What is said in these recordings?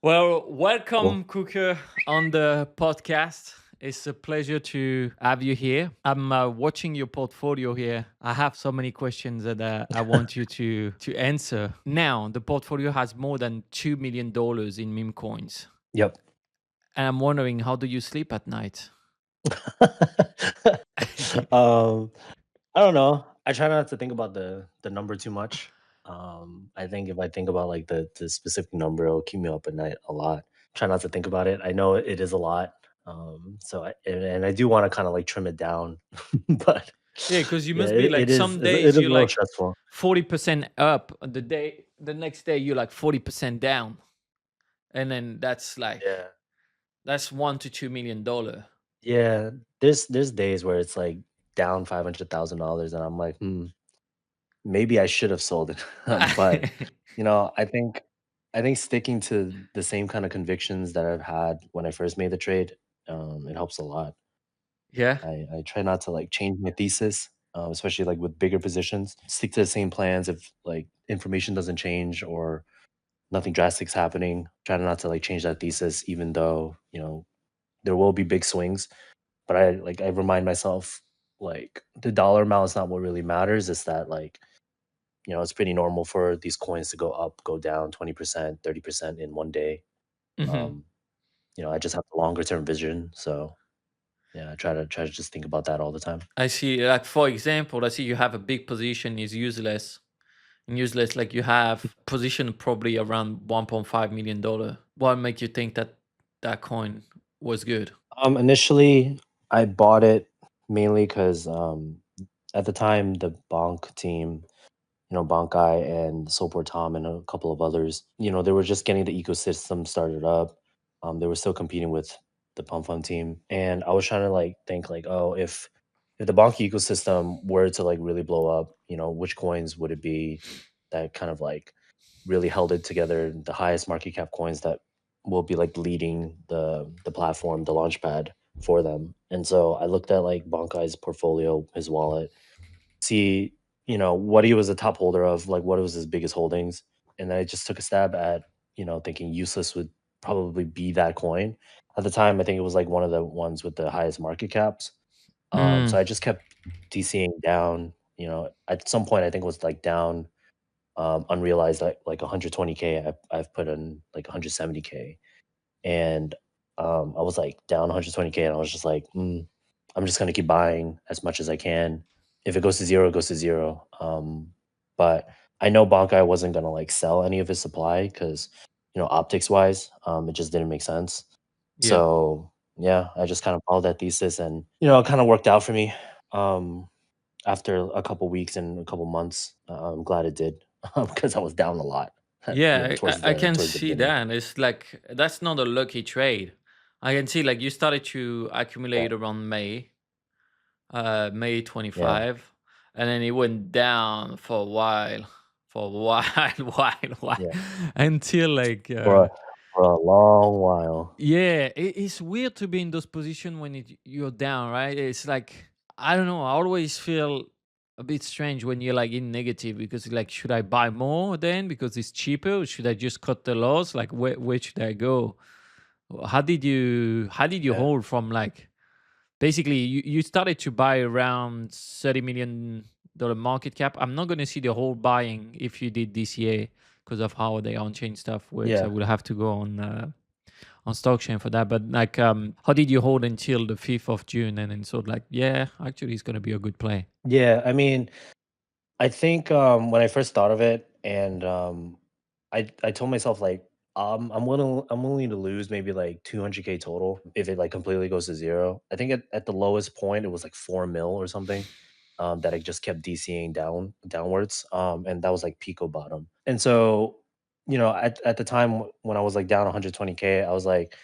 Well, Cool. welcome, Cooker, on the podcast. It's a pleasure to have you here. I'm watching your portfolio here. I have so many questions that I want you to answer. Now, the portfolio has more than $2 million in meme coins, Yep. and I'm wondering, how do you sleep at night? um, I don't know. I try not to think about the number too much. I think if I think about like the specific number, it'll keep me up at night a lot. Try not to think about it. I know it is a lot. And I do want to kind of like trim it down, but Yeah, because you yeah, must be like, some it days is a you're little like stressful. 40% up, the next day you're like 40% down, and then Yeah. that's $1 to $2 million. Yeah, there's days where it's like down $500,000 and I'm like, maybe I should have sold it. But I think sticking to the same kind of convictions that I've had when I first made the trade, it helps a lot. Yeah. I try not to like change my thesis, especially like with bigger positions. Stick to the same plans if like information doesn't change or nothing drastic's happening. Try not to like change that thesis, even though there will be big swings. But I remind myself, like, the dollar amount is not what really matters, it's that, like, it's pretty normal for these coins to go up, go down 20%, 30% in one day. Mhm. Um, I just have the longer term vision, so, yeah, I try to just think about that all the time. I see. Like, for example, I see you have a big position is useless. And useless, like, you have position probably around $1.5 million. What make you think that that coin was good? Initially, I bought it mainly 'cause, at the time, the Bonk team, Bonk Guy and Sopor Tom and a couple of others, they were just getting the ecosystem started up. They were still competing with the Pump Fun team, and I was trying to like think like, oh, if the Bonk ecosystem were to like really blow up, which coins would it be that kind of like really held it together? The highest market cap coins that will be like leading the platform, the launchpad for them. And so I looked at like Bonk Guy's portfolio, his wallet, see, what he was a top holder of, like what was his biggest holdings. And then I just took a stab at, thinking useless would probably be that coin. At the time, I think it was like one of the ones with the highest market caps. Mm, So I just kept DCing down. At some point, I think it was like down unrealized like 120K. I've put in like 170K, and I was like down 120K, and I was just like, I'm just gonna keep buying as much as I can. If it goes to zero, it goes to zero. But I know Bonkai wasn't gonna like sell any of his supply because optics wise, it just didn't make sense. yeah. So yeah, I just kind of followed that thesis, and it kind of worked out for me. Um, After a couple weeks and a couple months, I'm glad it did because I was down a lot. Yeah, I, Towards I I the can towards the see beginning. that. It's like, that's not a lucky trade. I can see, like, you started to Yeah, accumulate around May yeah, 25, and then it went down for a while, while, yeah. until like, For a for a long while. yeah, it's weird to be in those positions when you're down, right? It's like, I don't know. I always feel a bit strange when you're like in negative, because like, should I buy more then because it's cheaper? Or should I just cut the loss? Like, where should I go? How did you Yeah. hold from, like, basically, you started to buy around $30 million market cap. I'm not gonna see the whole buying if you did this year because of how the on-chain stuff works. I Yeah. will have to go on stockchain for that. But like, how did you hold until the 5th of June, and then sort of like, yeah, actually, it's gonna be a good play. Yeah, I mean, I think, when I first thought of it and, I told myself, like, I'm willing to lose maybe, like, 200K total if it, like, completely goes to 0. I think at the lowest point, it was, like, 4 mil or something, that I just kept DCing downwards, and that was, like, Pico bottom. And so, at the time when I was, like, down 120K, I was like,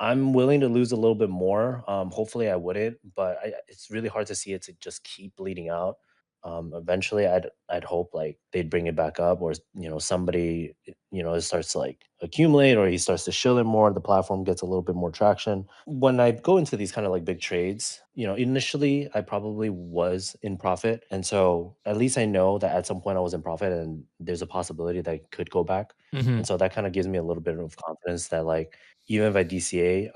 I'm willing to lose a little bit more. Hopefully I wouldn't, but it's really hard to see it to just keep bleeding out. Eventually, I'd hope like they'd bring it back up, or somebody it starts to like accumulate, or he starts to shill it more. The platform gets a little bit more traction. When I go into these kind of like big trades, initially I probably was in profit, and so at least I know that at some point I was in profit, and there's a possibility that it could go back. Hmm. And so that kind of gives me a little bit of confidence that like even if I DCA,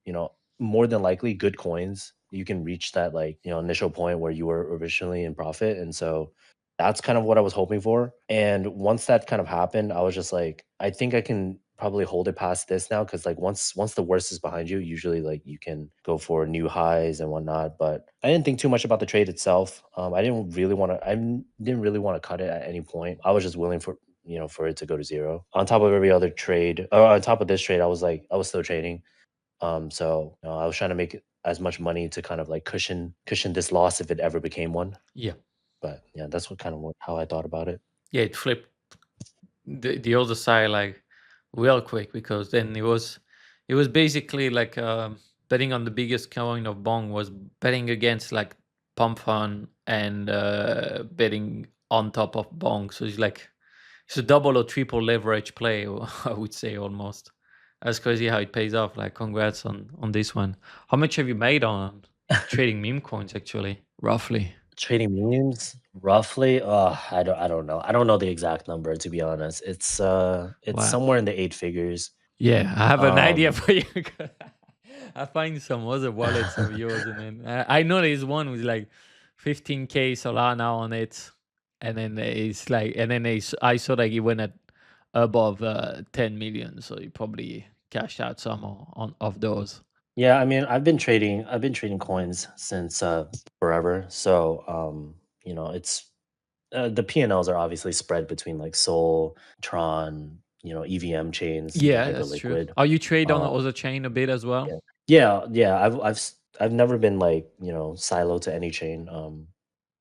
you know, more than likely good coins, you can reach that like, initial point where you were originally in profit. And so that's kind of what I was hoping for. And once that kind of happened, I was just like, I think I can probably hold it past this now, because like once the worst is behind you, usually like you can go for new highs and whatnot. But I didn't think too much about the trade itself. I didn't really want to cut it at any point. I was just willing for it to go to zero. On top of every other trade, or on top of this trade, I was still trading. So I was trying to make as much money to kind of like cushion this loss if it ever became one. Yeah. But yeah, that's how I thought about it. Yeah, it flipped the other side like real quick, because then it was basically like betting on the biggest coin of Bong was betting against like pump fund and betting on top of Bong. So it's a double or triple leverage play, I would say almost. That's crazy how it pays off. Like congrats on this one. How much have you made on trading meme coins actually, roughly? Trading memes, roughly, I don't know. I don't know the exact number, to be honest. It's Wow. somewhere in the eight figures. Yeah, I have an idea Um for you. I find some other wallets of yours, and then I know there's one with like 15K Solana on it, and then I saw like it went at above 10 million, so you probably cashed out some on of those. yeah, I mean, I've been trading coins since forever. So, it's the P&Ls are obviously spread between like Sol, Tron, EVM chains, the Yeah, that's true. hyperliquid. Are you trade on the Um, other chain a bit as well? yeah, yeah. I've never been like siloed to any chain.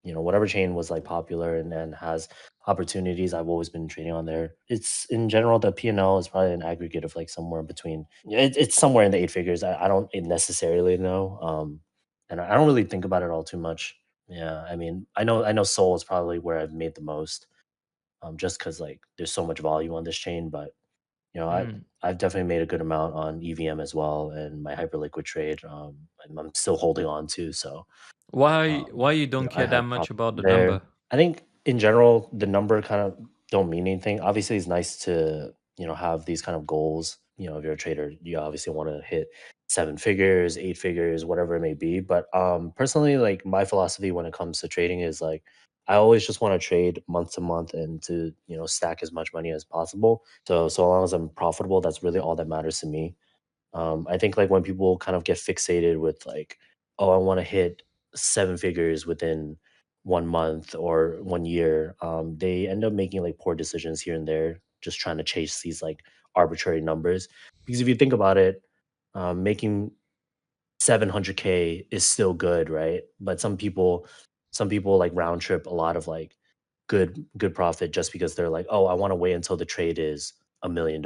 Whatever chain was like popular and has opportunities, I've always been trading on there. It's in general the P&L is probably an aggregate of like somewhere between. It's somewhere in the eight figures. I don't necessarily know. And I don't really think about it all too much. Yeah, I mean, I know Sol is probably where I've made the most. Just because like there's so much volume on this chain, but you know, I Mm. I've definitely made a good amount on EVM as well, and my hyperliquid trade. I'm still holding on to. So Why you don't I care that have much profit about the there. number? I think in general, the number kind of don't mean anything. Obviously, it's nice to have these kind of goals. If you're a trader, you obviously want to hit seven figures, eight figures, whatever it may be. But personally, like my philosophy when it comes to trading is like I always just want to trade month to month and to stack as much money as possible. So long as I'm profitable, that's really all that matters to me. I think like when people kind of get fixated with like, oh, I want to hit seven figures within 1 month or 1 year, they end up making like poor decisions here and there, just trying to chase these like arbitrary numbers. Because if you think about it, making 700K is still good, right? But some people like round trip a lot of like good profit just because they're like, oh, I want to wait until the trade is $1 million.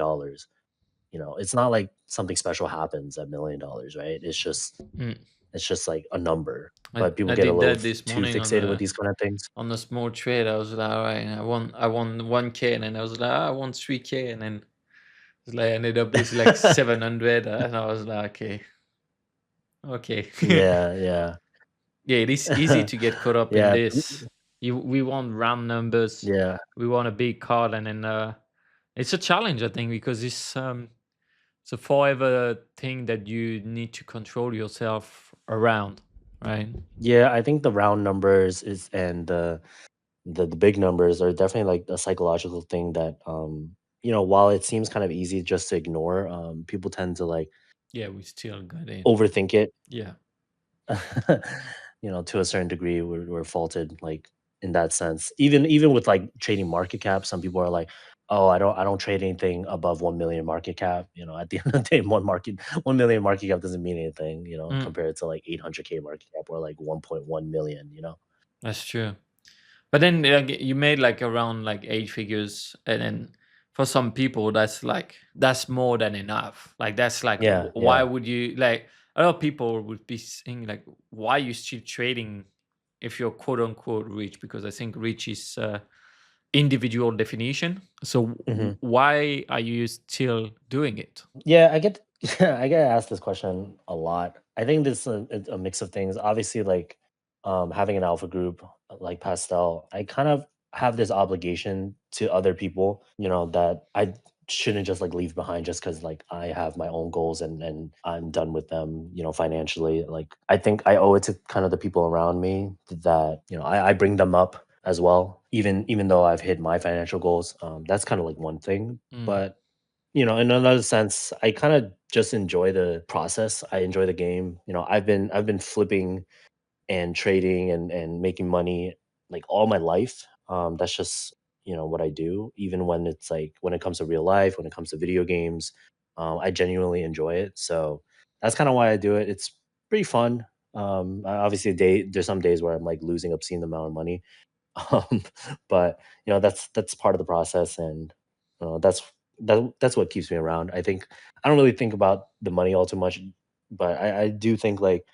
It's not like something special happens at $1 million, right? Mm. It's just like a number. I, But people I get a did little that this too morning fixated with these kind of things. on a small trade. I was like, all right, I won 1K, and then I was like, I won 3K, and then it's like I ended up with like 700, and I was like, okay, okay. Yeah, yeah. Yeah, it is easy to get caught up in Yeah, this. We want round numbers, yeah. we want a big card, and then it's a challenge, I think, because it's a forever thing that you need to control yourself around, right? Yeah, I think the round numbers is and the big numbers are definitely like a psychological thing that while it seems kind of easy just to ignore, people tend to like Yeah, we still got it. overthink it. Yeah. To a certain degree, we're faulted like in that sense. Even with like trading market cap, some people are like, "Oh, I don't trade anything above 1 million market cap." At the end of the day, 1 million market cap doesn't mean anything, Mm, compared to like 800K market cap or like 1.1 million. that's true. But then like, you made like around like eight figures, and then for some people that's more than enough. Like that's like Yeah, why yeah. would you like a lot of people would be saying like why you still trading if you're quote unquote rich, because I think rich is individual definition. So Mhm. why are you still doing it? Yeah, I get I get asked this question a lot. I think this is a mix of things. Obviously, like having an alpha group like Pastel, I kind of have this obligation to other people, that I shouldn't just like leave behind just because like I have my own goals and I'm done with them, financially. Like I think I owe it to kind of the people around me that, I bring them up as well, even though I've hit my financial goals. That's kind of like one thing. Mm. But in another sense, I kind of just enjoy the process. I enjoy the game. I've been flipping and trading and making money like all my life. That's just what I do. Even when it's like when it comes to real life, when it comes to video games, I genuinely enjoy it. So that's kind of why I do it. It's pretty fun. Obviously, there's some days where I'm like losing obscene amount of money, um, but that's part of the process, and that's what keeps me around. I think I don't really think about the money all too much, but I do think like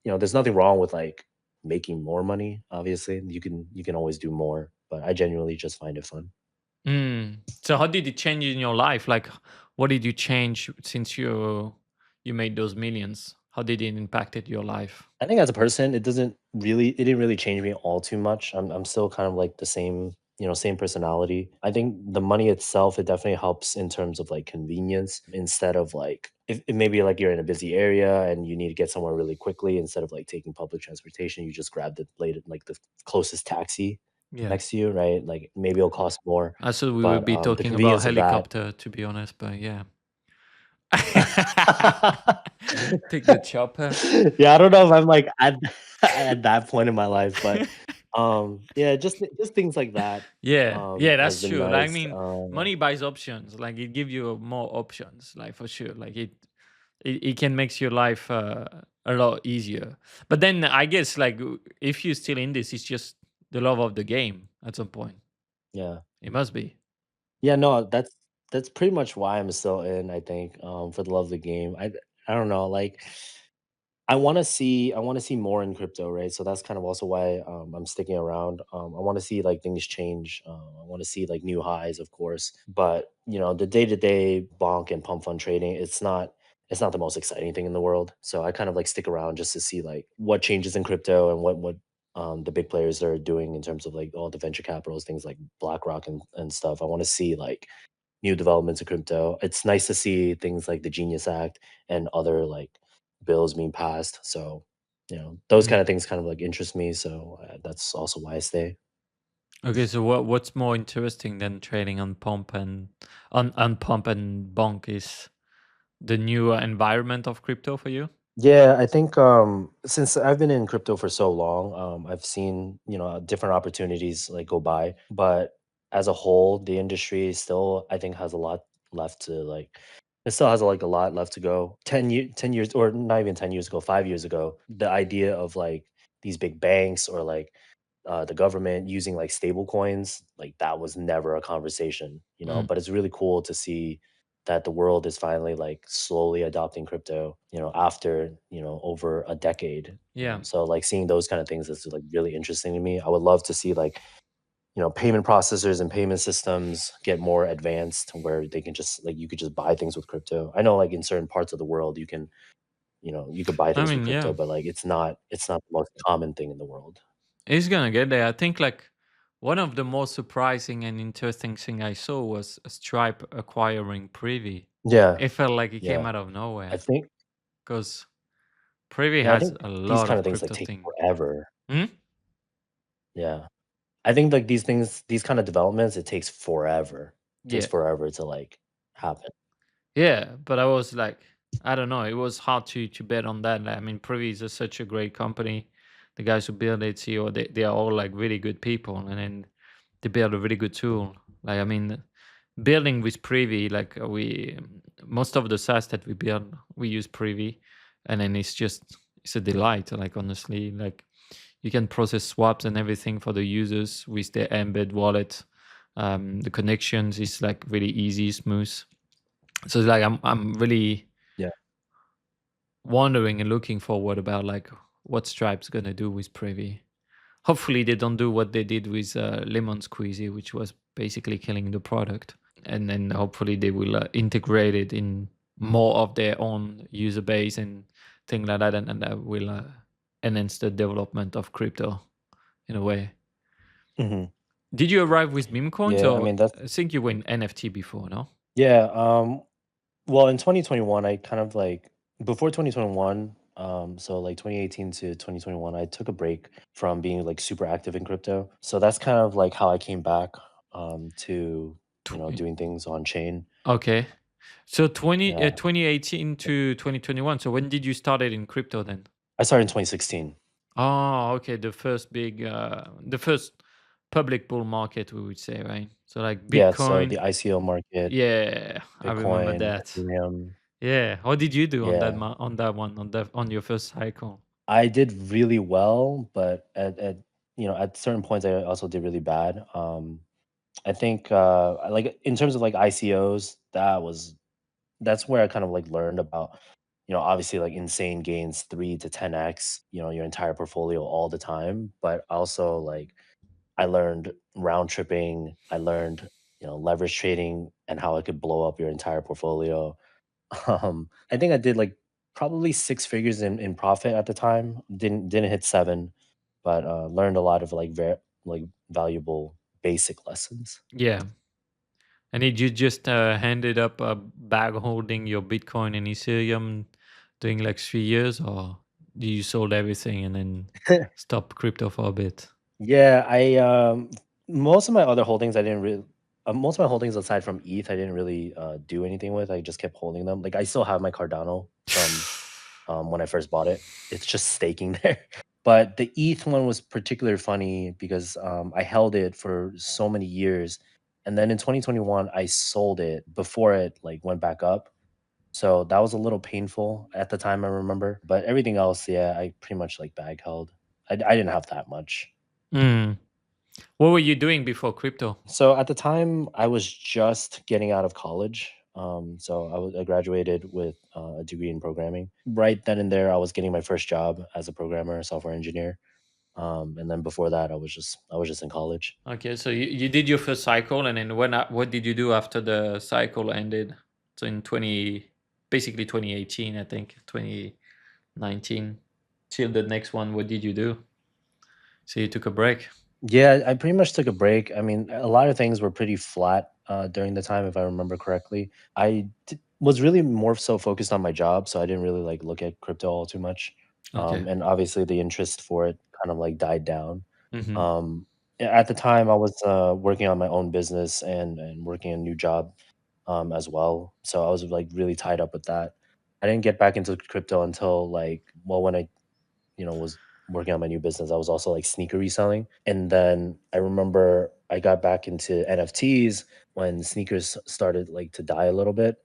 there's nothing wrong with like making more money. Obviously, you can always do more, but I genuinely just find it fun. So how did it change in your life? Like, what did you change since you made those millions? How did it impacted your life? I think as a person, it didn't really change me all too much. I'm still kind of like the same, same personality. I think the money itself, it definitely helps in terms of like convenience instead of like if maybe like you're in a busy area and you need to get somewhere really quickly instead of like taking public transportation, you just grab the closest taxi Yeah. next to you, right? Like maybe it'll cost more, I thought we would but be the talking about convenience of that. helicopter, to be honest, but yeah. Take the chopper. Yeah, I don't know if I'm like at at that point in my life, but yeah, just things like that Yeah, yeah, has that's been true. Like, I nice. mean, money buys options. Like, it gives you more options. Like, for sure. Like, it can makes your life a lot easier. But then I guess like if you're still in this, it's just the love of the game at some point. Yeah. It must be. Yeah, no, that's pretty much why I'm still in, I think, for the love of the game. I don't know, like I want to see more in crypto, right? So that's kind of also why I'm sticking around. I want to see like things change. I want to see like new highs, of course. But the day to day bonk and pump fund trading, it's not the most exciting thing in the world. So I kind of like stick around just to see like what changes in crypto and what the big players are doing in terms of like all the venture capitals, things like BlackRock and stuff. I want to see like new developments in crypto. It's nice to see things like the Genius Act and other like bills being passed. So, those kind Mm. of things kind of like interest me. So that's also why I stay. Okay, so what's more interesting than trading on pump and on pump and bonk is the new environment of crypto for you? Yeah, I think since I've been in crypto for so long, I've seen, different opportunities like go by, but as a whole, the industry still I think has a lot left to like it still has like a lot left to go. 10 years or not even 10 years ago, 5 years ago, the idea of like these big banks or like the government using like stable coins, like that was never a conversation, Mm. but it's really cool to see that the world is finally like slowly adopting crypto, after, over a decade. Yeah. So like seeing those kind of things is like really interesting to me. I would love to see like, payment processors and payment systems get more advanced where they can just like you could just buy things with crypto. I know like in certain parts of the world you could buy I things with mean, crypto, yeah. but like it's not the most common thing in the world. It's gonna get there. I think like one of the most surprising and interesting thing I saw was Stripe acquiring Privy. Yeah. It felt like it came Yeah. out of I nowhere think because Privy Yeah, I has think a these lot kind of of things like crypto take thing. forever. Hmm? Yeah. I think like these kind of developments, it takes forever. Takes Yeah, forever to like happen. yeah. But I was like, I don't know. It was hard to bet on that. Like, I mean, Privy is such a great company. The guys who build it, CEO, they are all like really good people, and then they build a really good tool. Like, I mean, building with Privy, like we most of the SaaS that we build, we use Privy, and then it's a delight. Like, honestly, like you can process swaps and everything for the users with their embed wallet. The connections is like really easy, smooth. So it's like I'm really Yeah. wondering and looking forward about like what Stripe's gonna do with Privy. Hopefully, they don't do what they did with Lemon Squeezy, which was basically killing the product. And then hopefully they will integrate it in more of their own user base and things like that, and that will enhance the development of crypto in a way. Hmm. Did you arrive with meme coins, Yeah, I or mean that's I think you were in NFT before, no? yeah. Well, in 2021, I kind of like before 2021, so like 2018 to 2021, I took a break from being like super active in crypto. So that's kind of like how I came back to Tw- doing things on chain. Okay. So Yeah, 2018 to 2021. So when did you started in crypto then? I started in 2016. Oh, okay. The first public bull market, we would say, right? So like Yeah, so Bitcoin. the ICO market, Yeah, I remember Bitcoin, that. Ethereum. Yeah. What did you do on Yeah, on that one, on your first cycle? I did really well, but at certain points I also did really bad. I think like in terms of like ICOs, that's where I kind of like learned about, obviously like insane gains 3 to 10x, your entire portfolio all the time. But also like I learned round tripping, I learned, leverage trading and how it could blow up your entire portfolio. I think I did like probably 6 figures in profit at the time. Didn't hit seven, but learned a lot of like like valuable basic lessons. Yeah. And did you just ended up bag holding your Bitcoin and Ethereum doing like 3 years, or do you sold everything and then stop crypto for a bit? Yeah, I most of my other holdings I didn't really most of my holdings aside from ETH I didn't really do anything with. I just kept holding them. Like I still have my Cardano from when I first bought it. It's just staking there. But the ETH one was particularly funny because I held it for so many years, and then in 2021 I sold it before it like went back up. So that was a little painful at the time, I remember. But everything else, yeah, I pretty much like bag held. I didn't have that much. Mm. What were you doing before crypto? So at the time, I was just getting out of college. I graduated with a degree in programming. Right then and there, I was getting my first job as a programmer, a software engineer. And then before that, I was just in college. Okay, so you did your first cycle, and then what did you do after the cycle ended? So in basically 2018, I think 2019 till the next one. What did you do? So you took a break. Yeah, I pretty much took a break. I mean, a lot of things were pretty flat during the time, if I remember correctly. Was really more so focused on my job, so I didn't really like look at crypto all too much. Okay. And obviously, the interest for it kind of like died down. Mm-hmm. At the time, I was working on my own business and working a new job as well, so I was like really tied up with that. I didn't get back into crypto until like well when I was working on my new business. I was also like sneaker reselling. And then I remember I got back into NFTs when sneakers started like to die a little bit.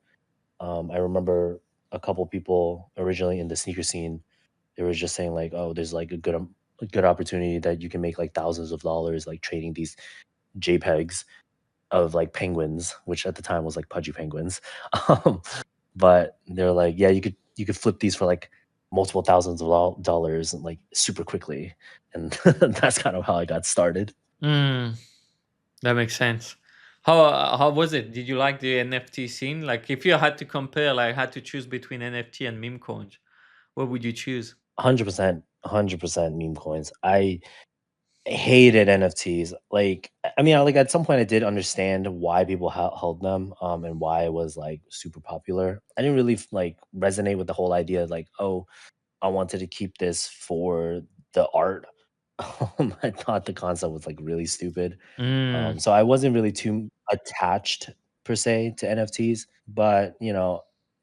I remember a couple people originally in the sneaker scene, they were just saying like, oh, there's like a good opportunity that you can make like thousands of dollars like trading these JPEGs of like penguins, which at the time was like pudgy penguins. Um, but they're like, yeah, you could flip these for like multiple thousands of dollars like super quickly, and that's kind of how I got started. Mm, that makes sense. How was it? Did you like the NFT scene? Like, if you had to compare, like, had to choose between NFT and meme coins, what would you choose? 100%, 100% meme coins. I hated NFTs. Like, I mean, like at some point, I did understand why people held them, and why it was like super popular. I didn't really like resonate with the whole idea, like, oh, I wanted to keep this for the art. I thought the concept was like really stupid. Mm, So I wasn't really too attached per se to NFTs, but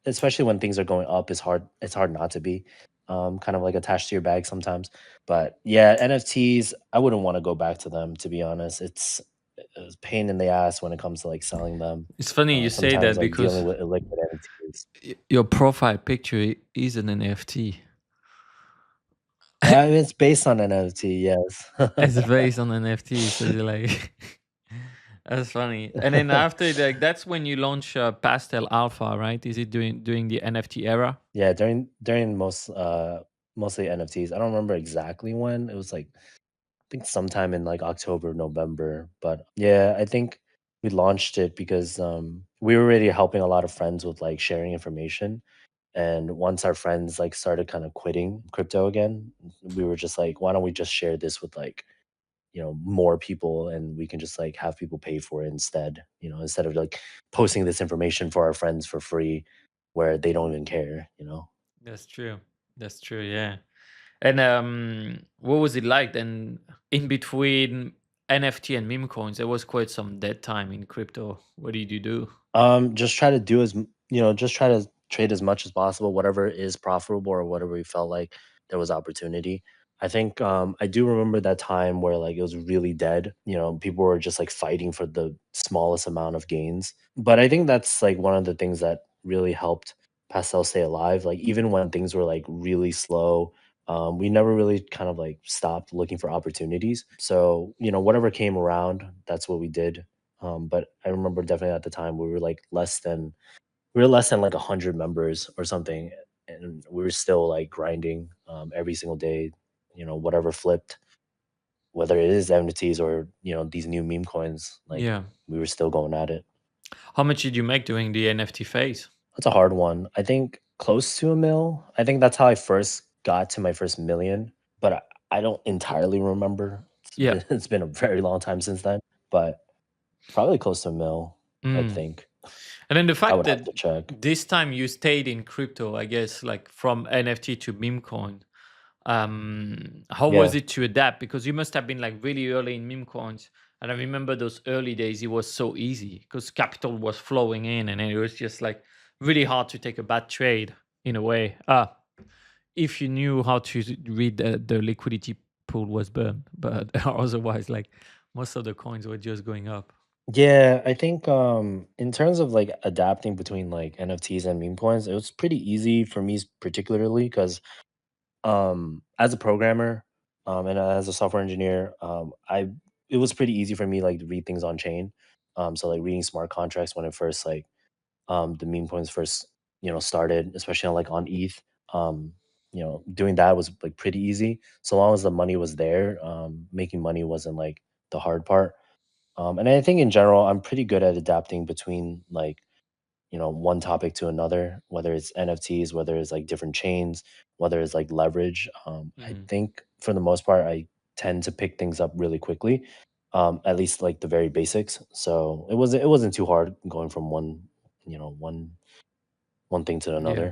especially when things are going up, it's hard not to be kind of like attached to your bag sometimes. But yeah, NFTs, I wouldn't want to go back to them to be honest. It's a pain in the ass when it comes to like selling them. it's funny you say Sometimes that like because dealing with illiquid NFTs. your profile picture is an NFT. I mean, it's based on an NFT, yes. It's based on NFT, so you're like, that's funny. And then after, like, that's when you launch Pastel Alpha, right? Is it during the NFT era? Yeah, during mostly NFTs. I don't remember exactly when. It was like think sometime in like October, November. But yeah, I think we launched it because we were already helping a lot of friends with like sharing information. And once our friends like started kind of quitting crypto again, we were just like, why don't we just share this with like, more people, and we can just like have people pay for it instead, instead of like posting this information for our friends for free where they don't even care. That's true. That's true. Yeah. And what was it like then in between NFT and meme coins? There was quite some dead time in crypto. What did you do? Just try to do just try to trade as much as possible, whatever is profitable or whatever we felt like there was opportunity. I think I do remember that time where like it was really dead. People were just like fighting for the smallest amount of gains. But I think that's like one of the things that really helped Pastel stay alive. Like even when things were like really slow, we never really kind of like stopped looking for opportunities. So whatever came around, that's what we did. But I remember definitely at the time we were less than like 100 members or something, and we were still like grinding every single day. Whatever flipped, whether it is NFTs or these new meme coins, like Yeah. we were still going at it. How much did you make during the NFT phase? That's a hard one. I think close to a mil. I think that's how I first got to my first million, but I don't entirely remember. It's Yeah. been it's been a very long time since then, but probably close to a mil. I Mm. think And then the I fact would have that to check. this time you stayed in crypto, I guess, like from NFT to meme coin. How was Yeah. it to adapt? Because you must have been like really early in meme coins. And I remember those early days, it was so easy because capital was flowing in and it was just like really hard to take a bad trade in a way. If you knew how to read the liquidity pool was burned, but otherwise, like most of the coins were just going up. Yeah, I think in terms of like adapting between like NFTs and meme coins, it was pretty easy for me particularly because as a programmer and as a software engineer, I it was pretty easy for me like to read things on chain. So like reading smart contracts when it first like the meme coins first started, especially on like on ETH. Doing that was like pretty easy. So long as the money was there, making money wasn't like the hard part. And I think in general, I'm pretty good at adapting between like, one topic to another, whether it's NFTs, whether it's like different chains, whether it's like leverage. I Mhm. think for the most part, I tend to pick things up really quickly, at least like the very basics. So it wasn't too hard going from one thing to Yeah. another.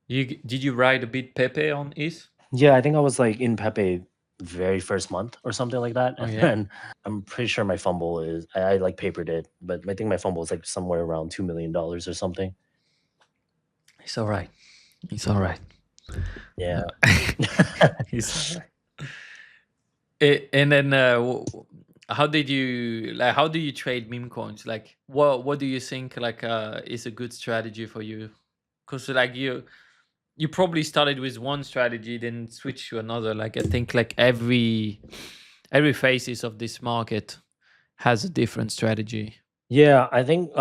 Did you write a bit Pepe on ETH? Yeah, I think I was like in Pepe very first month or something like that. Oh And yeah, then I'm pretty sure my fumble is I like papered it, but I think my fumble is like somewhere around $2 million or something. it's all right. It's all right. Yeah. It's all right. And then, how did you like? How do you trade meme coins? Like, what do you think like is a good strategy for you? Because like you probably started with one strategy, then switch to another. Like I think like every phases of this market has a different strategy. Yeah, I think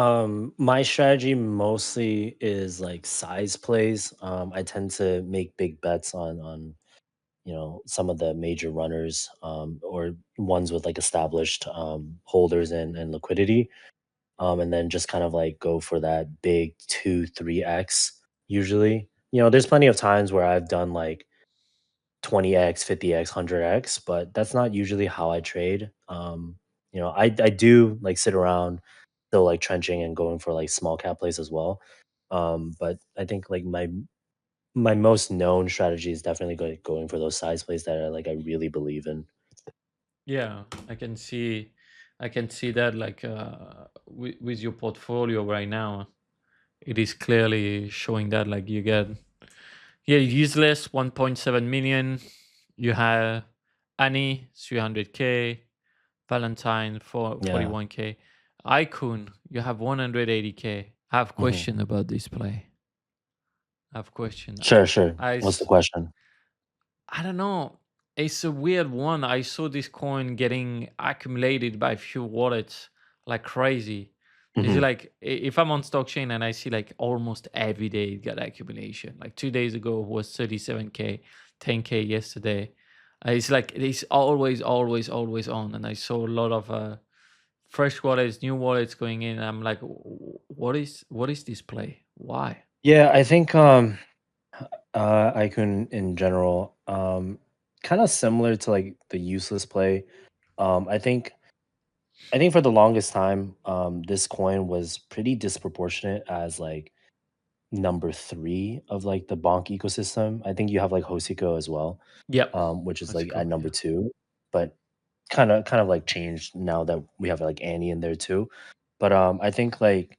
my strategy mostly is like size plays. I tend to make big bets on some of the major runners, or ones with like established holders and liquidity. And then just kind of like go for that big 2, 3x usually. There's plenty of times where I've done like 20x, 50x, 100x, but that's not usually how I trade. I do like sit around still like trenching and going for like small cap plays as well. But I think like my most known strategy is definitely going for those size plays that I really believe in. Yeah, I can see that like with your portfolio right now, it is clearly showing that like you get yeah useless 1.7 million, you have Annie 300K, Valentine for Yeah. 41K, Icon you have 180K. I have Hmm. question about this play. I have question. Sure, sure. I What's the s- question? I don't know. It's a weird one. I saw this coin getting accumulated by a few wallets like crazy. Is it Hmm. like if I'm on stockchain and I see like almost every day it got accumulation. Like 2 days ago was 37K, 10K yesterday. It's like it's always, always, always on, and I saw a lot of fresh wallets, new wallets going in. I'm like, what is this play? Why? Yeah, I think Icon in general, kind of similar to like the useless play. Um, I think I think for the longest time, this coin was pretty disproportionate as like number three of like the Bonk ecosystem. I think you have like Hosiko as well, Yep. which is Let's like at go. number Yeah. two, but kind of like changed now that we have like Annie in there too. But I think like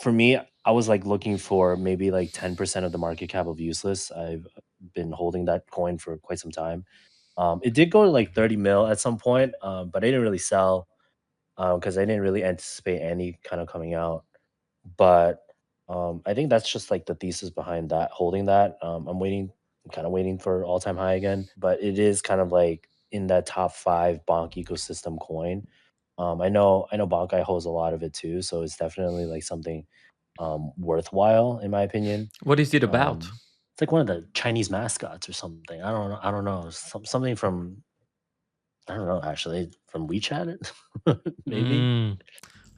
for me, I was like looking for maybe like 10% of the market cap of useless. I've been holding that coin for quite some time. It did go to like 30 mil at some point, but I didn't really sell because I didn't really anticipate any kind of coming out. But I think that's just like the thesis behind that, holding that. I'm kind of waiting for all time high again, but it is kind of like in that top five Bonk ecosystem coin. I know Bonkai holds a lot of it too, so it's definitely like something worthwhile in my opinion. What is it about? It's like one of the Chinese mascots or something. I don't know. Something from I don't know actually from WeChat, maybe. Mm,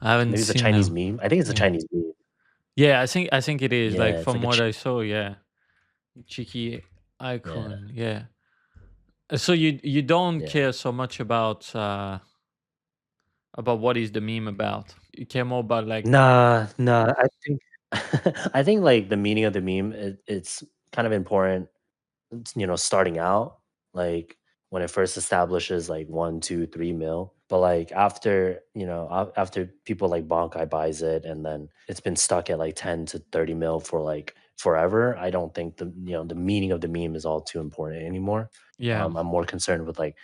I haven't Maybe it's a seen Chinese them. meme. I think it's a Yeah. Chinese meme. Yeah, I think it is. Like Yeah, it's from like a what I saw, yeah. Cheeky yeah, icon, yeah. So you don't yeah. care so much about what is the meme about. You care more about like Nah, nah. I think I think like the meaning of the meme, it's kind of important. Starting out, like when it first establishes like 1, 2, 3 mil. But like after, after people like Bonkai buys it and then it's been stuck at like 10 to 30 mil for like forever, I don't think the meaning of the meme is all too important anymore. yeah. I'm more concerned with like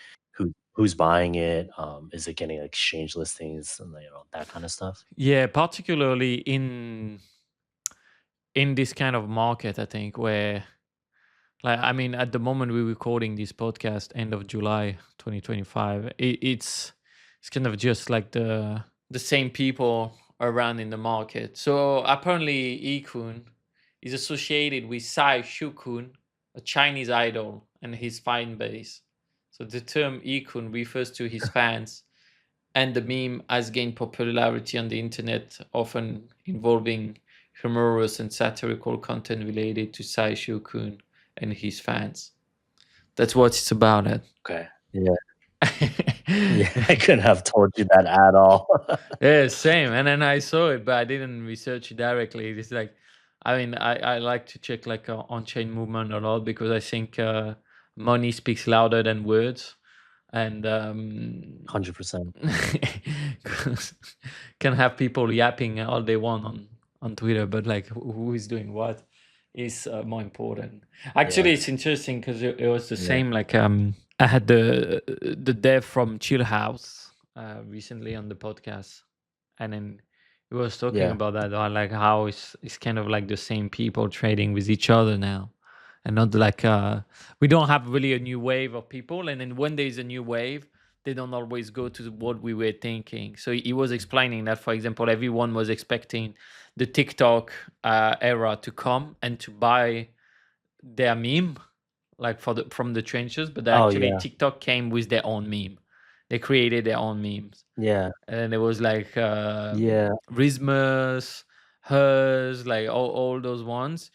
who's buying it, is it getting exchange listings and that kind of stuff. Yeah, particularly in this kind of market, I think where like I mean at the moment we're recording this podcast end of July 2025, it's kind of just like the same people around in the market. So apparently Ikun is associated with Sai Shukun, a Chinese idol, and his fan base. So the term Ikun refers to his fans, and the meme has gained popularity on the internet, often involving humorous and satirical content related to Sai Shukun and his fans. That's what it's about. It. Okay. Yeah. Yeah. I couldn't have told you that at all. Yeah, same. And then I saw it, but I didn't research it directly. It's like, I mean, I like to check like on-chain movement a lot because I think money speaks louder than words, and 100%. 'cause can have people yapping all they want on Twitter, but like who is doing what is more important. Yeah. Actually, it's interesting because it was the Yeah. same. Like I had the dev from Chill House recently on the podcast, and then he was talking Yeah. about that, like how it's kind of like the same people trading with each other now, and not like we don't have really a new wave of people, and then when there is a new wave, they don't always go to what we were thinking. So he was explaining that, for example, everyone was expecting the TikTok era to come and to buy their meme, like from the trenches, but Oh, actually yeah. TikTok came with their own meme. They created their own memes, Yeah. and it was like Yeah. Rismus, hers, like all those ones.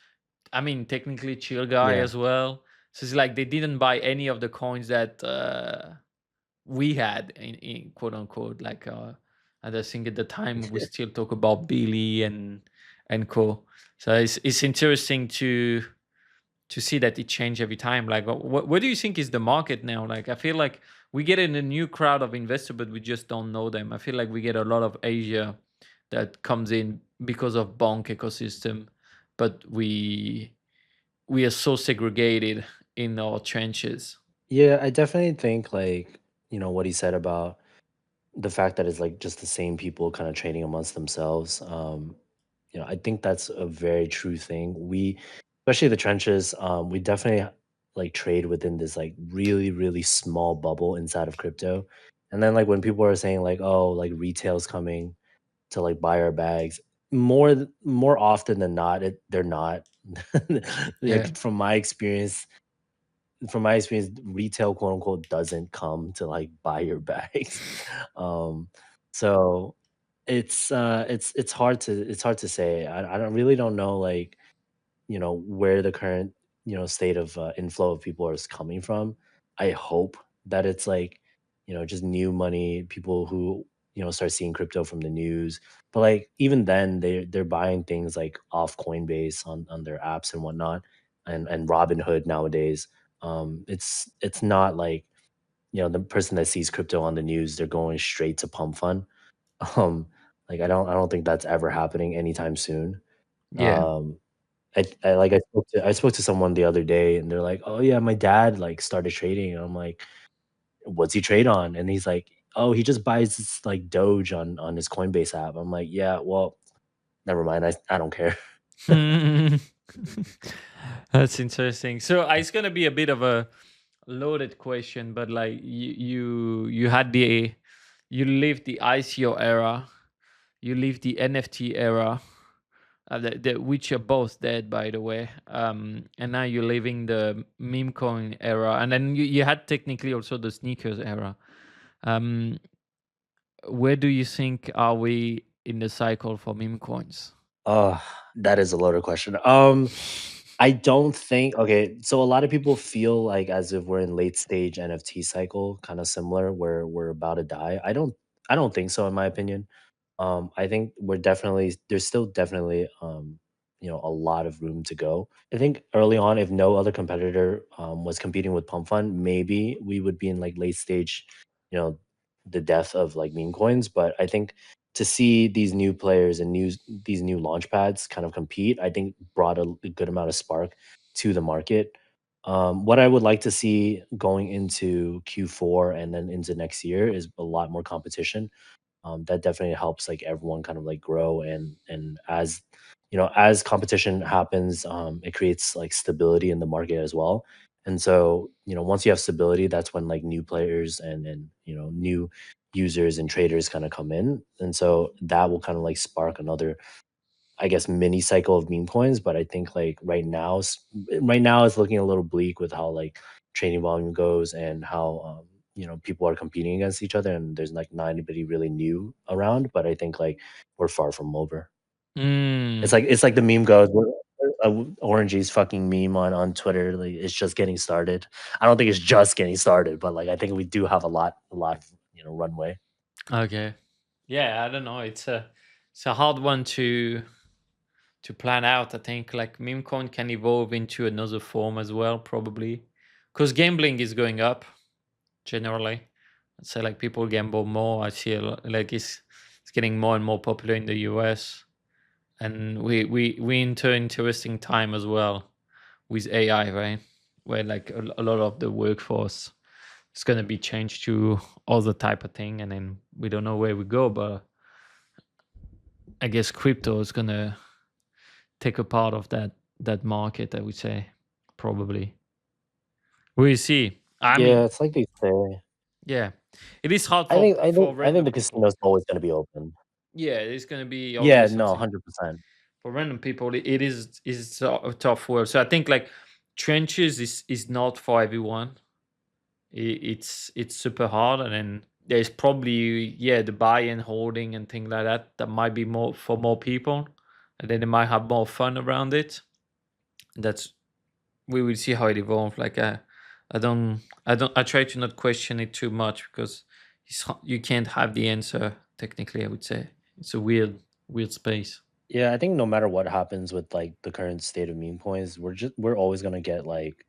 I mean, technically chill guy Yeah. as well. So it's like they didn't buy any of the coins that we had in quote unquote. Like, and I think at the time we still talk about Billy and co. So it's interesting to see that it changed every time. Like, what do you think is the market now? Like, I feel like we get in a new crowd of investors, but we just don't know them. I feel like we get a lot of Asia that comes in because of Bonk ecosystem, but we are so segregated in our trenches. Yeah, I definitely think like, what he said about the fact that it's like just the same people kind of trading amongst themselves. I think that's a very true thing. Especially the trenches, we definitely like trade within this like really, really small bubble inside of crypto. And then like when people are saying like, oh, like retail's coming to like buy our bags, more often than not, they're not. Yeah. Like from my experience, from my experience, retail quote unquote doesn't come to like buy your bags. um, so it's hard to say. I don't really don't know like where the current state of inflow of people is coming from. I hope that it's like just new money, people who start seeing crypto from the news. But like even then, they're buying things like off Coinbase on their apps and whatnot, and Robinhood nowadays. It's not like the person that sees crypto on the news, they're going straight to pump fund. um like I don't think that's ever happening anytime soon. Yeah. um I spoke to someone the other day, and they're like, "Oh yeah, my dad like started trading." And I'm like, "What's he trade on?" And he's like, "Oh, he just buys this, like Doge on his Coinbase app." I'm like, "Yeah, well, never mind. I don't care." That's interesting. So it's gonna be a bit of a loaded question, but like you had the you lived the ICO era, you lived the NFT era, which are both dead by the way. And now you're living the meme coin era, and then you had technically also the sneakers era. Um, where do you think are we in the cycle for meme coins? Oh, that is a loaded question. I don't think okay, so a lot of people feel like as if we're in late stage NFT cycle, kind of similar where we're about to die. I don't think so in my opinion. I think there's still definitely a lot of room to go. I think early on, if no other competitor was competing with Pump Fund, maybe we would be in like late stage, you know, the death of like meme coins. But I think to see these new players and these new launch pads kind of compete, I think brought a good amount of spark to the market. What I would like to see going into Q4 and then into next year is a lot more competition. That definitely helps like everyone kind of like grow, and as competition happens, it creates like stability in the market as well. And so once you have stability, that's when like new players and new users and traders kind of come in, and so that will kind of like spark another, I guess, mini cycle of meme coins. But I think like right now it's looking a little bleak with how like trading volume goes and how people are competing against each other, and there's like not anybody really new around. But I think like we're far from over. It's Mm, like it's like the meme goes. Orangey's fucking meme on Twitter. Like it's just getting started. I don't think it's just getting started, but like I think we do have a lot of runway. okay. Yeah, I don't know. It's a hard one to plan out. I think like meme coin can evolve into another form as well, probably, because gambling is going up generally. I'd say like people gamble more. I see like it's getting more and more popular in the US, and we enter interesting time as well with AI, right? Where like a lot of the workforce is going to be changed to other type of thing, and then we don't know where we go, but I guess crypto is going to take a part of that market. I would say probably. We see. I Yeah, mean, it's like they say. yeah, it is hard I for think I for think I think random the people. casino's always going to be open. Yeah, it's going to be Yeah, always no, something 100%. for random people. It is a tough world. So I think like trenches is not for everyone. It's super hard, and then there's probably the buy and holding and thing like that that might be more for more people, and then they might have more fun around it. That's we will see how it evolves. Like I try to not question it too much because you can't have the answer technically. I would say it's a weird space. Yeah, I think no matter what happens with like the current state of meme coins, we're always gonna get like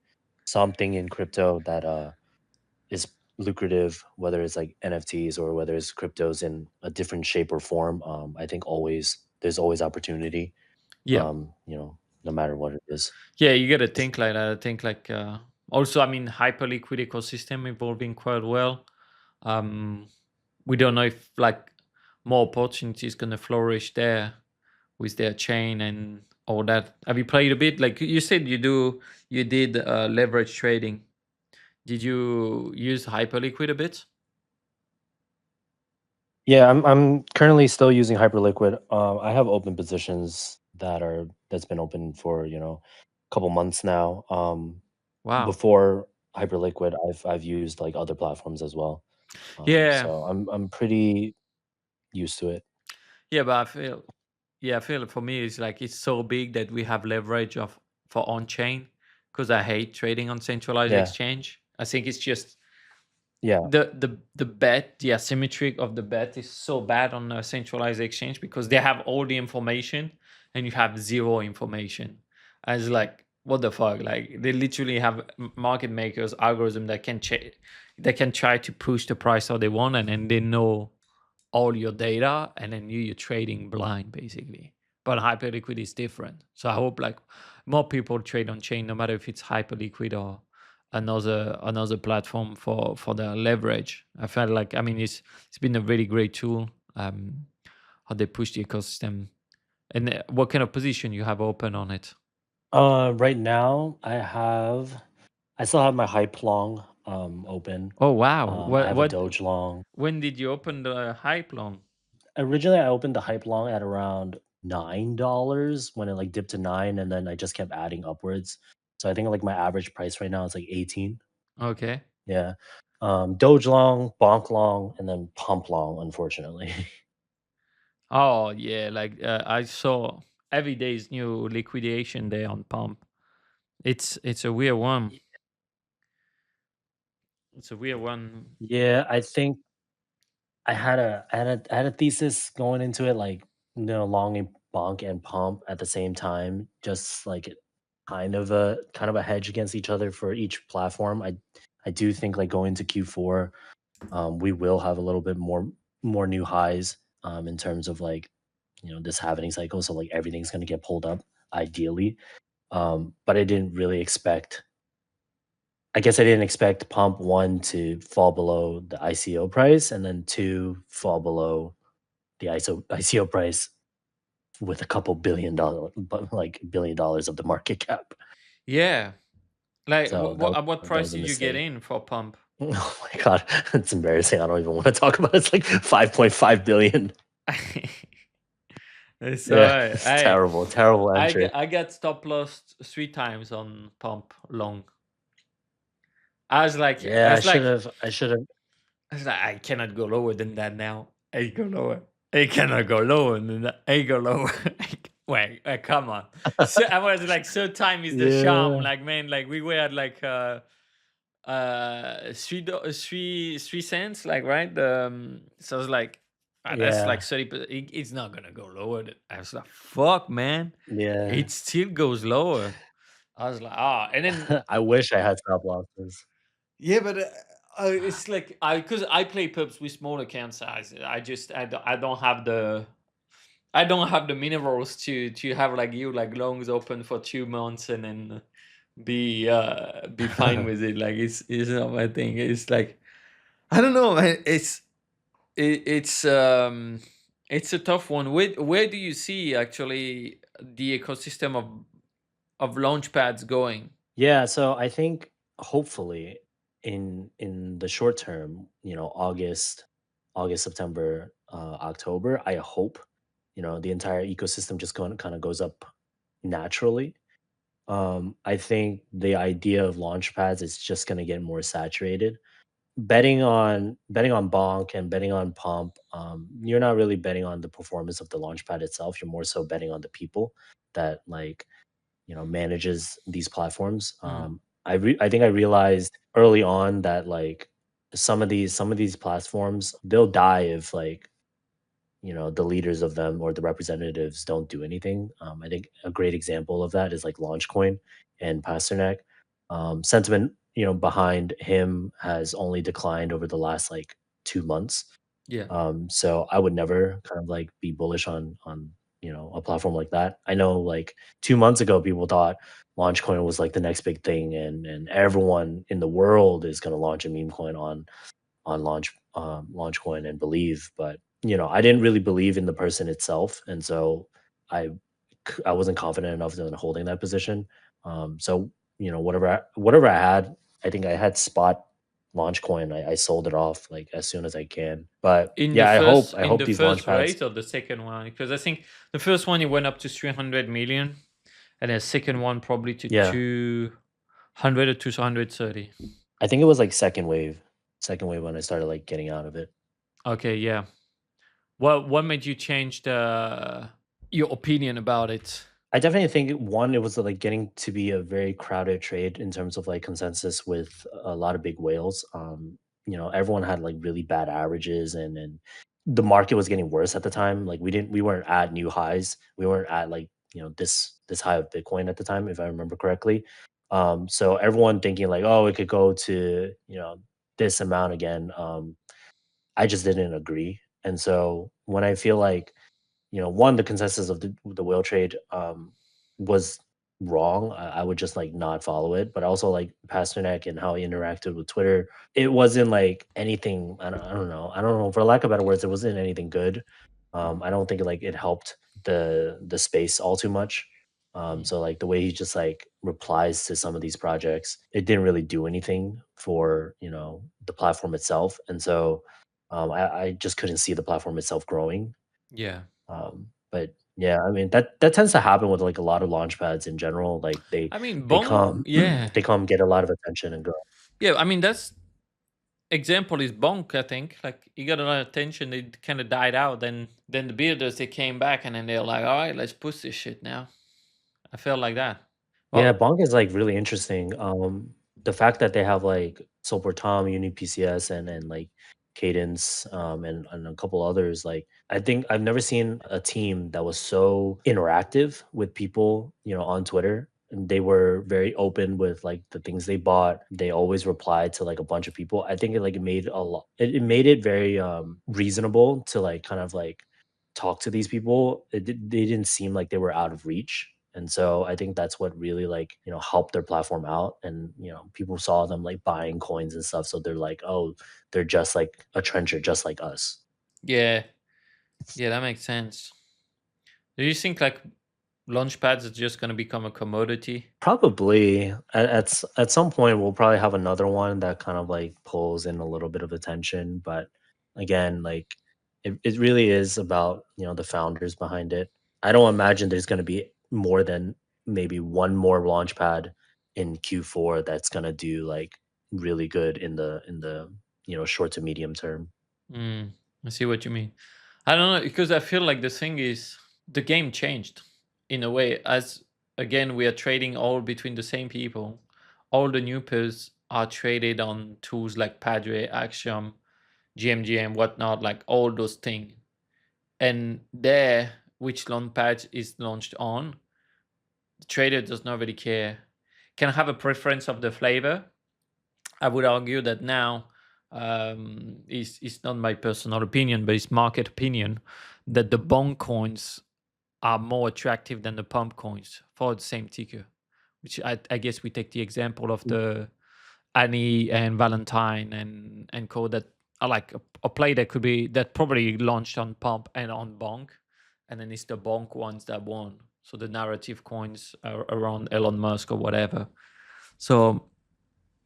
something in crypto that is lucrative, whether it's like NFTs or whether it's cryptos in a different shape or form. I think always there's always opportunity. Yeah, No matter what it is. yeah, you got to think like that. I think like also I mean hyper liquid ecosystem evolving quite well. Um, we don't know if like more opportunities going to flourish there with their chain and all that. Have you played a bit? Like you said, you did leverage trading. Did you use Hyperliquid a bit? Yeah, I'm currently still using Hyperliquid. I have open positions that's been open for a couple months now. Wow. Before Hyperliquid. I've used like other platforms as well. Yeah, So I'm pretty used to it. yeah, but I feel for me it's like it's so big that we have leverage of for on chain because I hate trading on centralized Yeah. exchange. I think it's just Yeah. the bet, the asymmetry of the bet is so bad on a centralized exchange because they have all the information and you have zero information. As like what the fuck? Like they literally have market makers algorithm that can that can try to push the price how they want, and then they know all your data, and then you're trading blind basically. But hyperliquid is different. So I hope like more people trade on chain, no matter if it's hyperliquid or another platform for the leverage. I felt like, I mean, it's been a really great tool. How they push the ecosystem, and what kind of position you have open on it? Right now I still have my hype long open. Oh wow, I have a what Doge long. when did you open the hype long? Originally I opened the hype long at around $9 when it like dipped to 9 and then I just kept adding upwards. So I think like my average price right now is like 18. Okay. Yeah. Doge long, Bonk long, and then Pump long, unfortunately. Oh yeah, like I saw every day is new liquidation day on pump. It's a weird one. It's a weird one. Yeah, I think I had a thesis going into it, like, long and bonk and pump at the same time, just like kind of a hedge against each other for each platform. I do think like going to Q4, we will have a little bit more new highs in terms of like this happening cycle. So like everything's gonna get pulled up ideally. But I didn't really expect. I guess I didn't expect pump one to fall below the ICO price and then two fall below the ICO price with a couple $1 billion, but like $1 billion of the market cap. Yeah. Like So what that price was a did you get mistake. in for pump? Oh my god, it's embarrassing. I don't even want to talk about it. It's like 5.5 billion. It's Yeah, alright. it's terrible, terrible entry. I got stop lost 3 times on pump long. I was like, Yeah, I should have. I cannot go lower than that now. I go lower. I cannot go lower than that. I go lower. Wait, come on. So I was like, so time is the charm. Yeah, Like, man, like we were at like 3 cents, like right. So I was like, "Ah, that's like yeah, 30%. It's not gonna go lower. I was like, fuck, man, yeah. it still goes lower. I was like, ah, and then I wish I had stop losses. yeah, but it's like because I play pubs with small account size. I don't have the minerals to have like you like longs open for 2 months and then be fine with it. Like it's not my thing. It's like I don't know, man. It's a tough one. Where do you see actually the ecosystem of launchpads going? Yeah, so I think hopefully in the short term, August, September, October, I hope, the entire ecosystem just kind of goes up naturally. I think the idea of launch pads is just going to get more saturated. Betting on Bonk and betting on Pump, you're not really betting on the performance of the launch pad itself. You're more so betting on the people that like manages these platforms. Mm, I think I realized early on that like some of these platforms they'll die if like the leaders of them or the representatives don't do anything. I think a great example of that is like Launchcoin and Pasternak. Sentiment behind him has only declined over the last like 2 months. yeah. So I would never kind of like be bullish on a platform like that. I know like 2 months ago people thought Launchcoin was like the next big thing, and everyone in the world is going to launch a meme coin on Launchcoin and believe, but I didn't really believe in the person itself, and so I I wasn't confident enough in holding that position. So whatever I had, I think I had spot launch coin. I sold it off like as soon as I can. But yeah, I In hope the these launch first pads. rate or the second one? Because I think the first one it went up to 300 million, and the second one probably to Yeah, 200 or 230. I think it was like second wave when I started like getting out of it. Okay, yeah. What made you change the your opinion about it? I definitely think one, it was like getting to be a very crowded trade in terms of like consensus with a lot of big whales. Everyone had like really bad averages, and the market was getting worse at the time. Like we weren't at new highs. We weren't at like this high of Bitcoin at the time, if I remember correctly. So everyone thinking like, oh, it could go to this amount again. I just didn't agree, and so when I feel like one, the consensus of the whale trade was wrong. I would just like not follow it. But also like Pasternak and how he interacted with Twitter, it wasn't like anything. I don't know. I don't know. For lack of better words, it wasn't anything good. I don't think like it helped the space all too much. Mm. So like the way he just like replies to some of these projects, it didn't really do anything for the platform itself, and so I just couldn't see the platform itself growing. Yeah. But yeah, I mean that tends to happen with like a lot of launch pads in general. Like they I mean, they Bonk, come yeah. they come get a lot of attention and go. Yeah, I mean that's example is Bonk, I think. Like he got a lot of attention, it kind of died out. Then the builders they came back and then they're like, all right, let's push this shit now. I felt like that. Yeah, Well, Bonk is like really interesting. The fact that they have like Solar Tom, Uni PCS, and like Cadence, and a couple others. Like I think I've never seen a team that was so interactive with people, on Twitter. And they were very open with like the things they bought. They always replied to like a bunch of people. I think it made a lot. It made it very reasonable to like kind of like talk to these people. They didn't seem like they were out of reach. And so I think that's what really like, helped their platform out. And, people saw them like buying coins and stuff. So they're like, oh, they're just like a trencher, just like us. yeah, yeah, that makes sense. Do you think like Launchpads is just gonna become a commodity? Probably at some point we'll probably have another one that kind of like pulls in a little bit of attention. But again, like it really is about, the founders behind it. I don't imagine there's gonna be more than maybe one more launchpad in Q4 that's gonna do like really good in the short to medium term. Mm, I see what you mean. I don't know because I feel like the thing is the game changed in a way. As again, we are trading all between the same people. All the new pairs are traded on tools like Padre, Axiom, GMGM, whatnot, like all those things. And there, which launch pad is launched on, the trader does not really care. Can have a preference of the flavor. I would argue that now is not my personal opinion, but it's market opinion that the Bonk coins are more attractive than the pump coins for the same ticker. Which I guess we take the example of the Annie and Valentine and co that are like a play that could be that probably launched on pump and on Bonk, and then it's the Bonk ones that won. So the narrative coins are around Elon Musk or whatever. So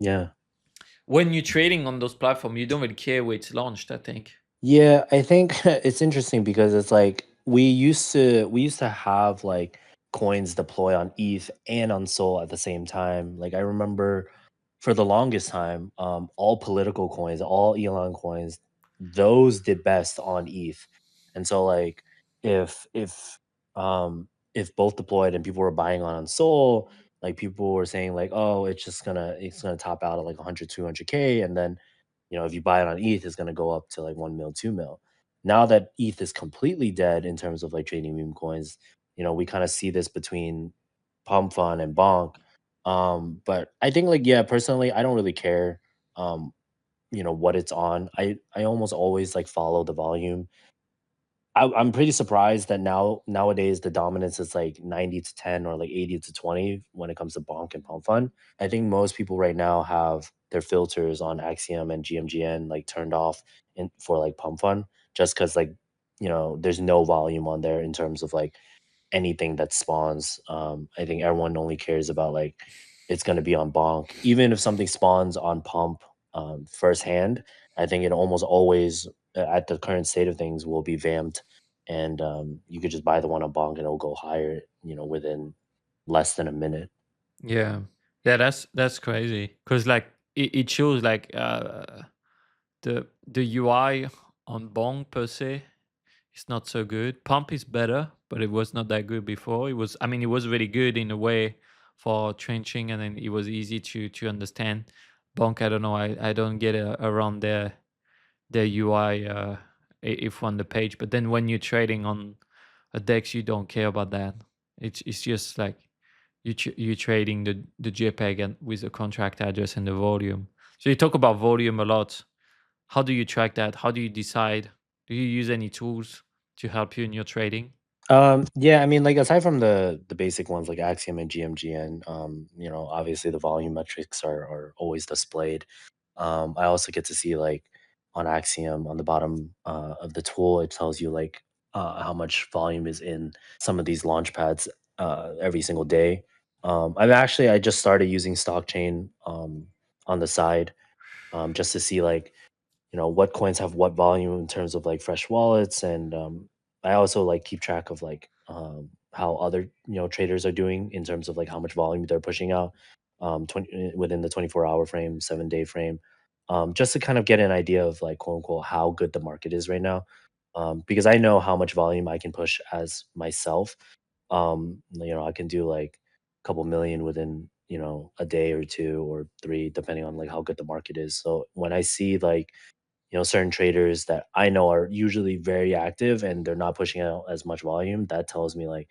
Yeah. when you're trading on those platforms, you don't really care where it's launched, I think. Yeah, I think it's interesting because it's like we used to have like coins deploy on ETH and on Sol at the same time. Like I remember for the longest time, all political coins, all Elon coins, those did best on ETH. And so like if if if both deployed and people were buying on Sol, like people were saying like, oh, it's gonna top out at like 100, 200K, and then if you buy it on ETH, it's going to go up to like 1 mil, 2 mil. Now that ETH is completely dead in terms of like trading meme coins, we kind of see this between Pump Fund and Bonk. But I think like, yeah, personally, I don't really care, what it's on. I almost always like follow the volume. I'm pretty surprised that nowadays the dominance is like 90 to 10 or like 80 to 20 when it comes to Bonk and Pump Fund. I think most people right now have their filters on Axiom and GMGN like turned off for like Pump Fund just because like there's no volume on there in terms of like anything that spawns. I think everyone only cares about like it's going to be on Bonk. Even if something spawns on Pump firsthand, I think it almost always, at the current state of things, will be vamped, and you could just buy the one on Bonk and it'll go higher, within less than a minute. Yeah. Yeah, that's crazy. Cause like it shows like the UI on Bonk per se is not so good. Pump is better, but it was not that good before. It was, I mean, it was really good in a way for trenching, and then it was easy to understand. Bonk, I don't know, I don't get around their UI if on the page, but then when you're trading on a DEX, you don't care about that. It's just like you trading the JPEG and with the contract address and the volume. So you talk about volume a lot. How do you track that? How do you decide? Do you use any tools to help you in your trading? Yeah, I mean, like aside from the basic ones like Axiom and GMGN, obviously the volume metrics are always displayed. I also get to see like on Axiom on the bottom of the tool, it tells you like how much volume is in some of these launch pads every single day. I just started using Stockchain on the side just to see like what coins have what volume in terms of like fresh wallets, and I also like keep track of like how other traders are doing in terms of like how much volume they're pushing out within the 24-hour frame, 7-day frame, just to kind of get an idea of like quote unquote how good the market is right now, because I know how much volume I can push as myself. I can do like a couple million within a day or two or three, depending on like how good the market is. So when I see like certain traders that I know are usually very active and they're not pushing out as much volume, that tells me like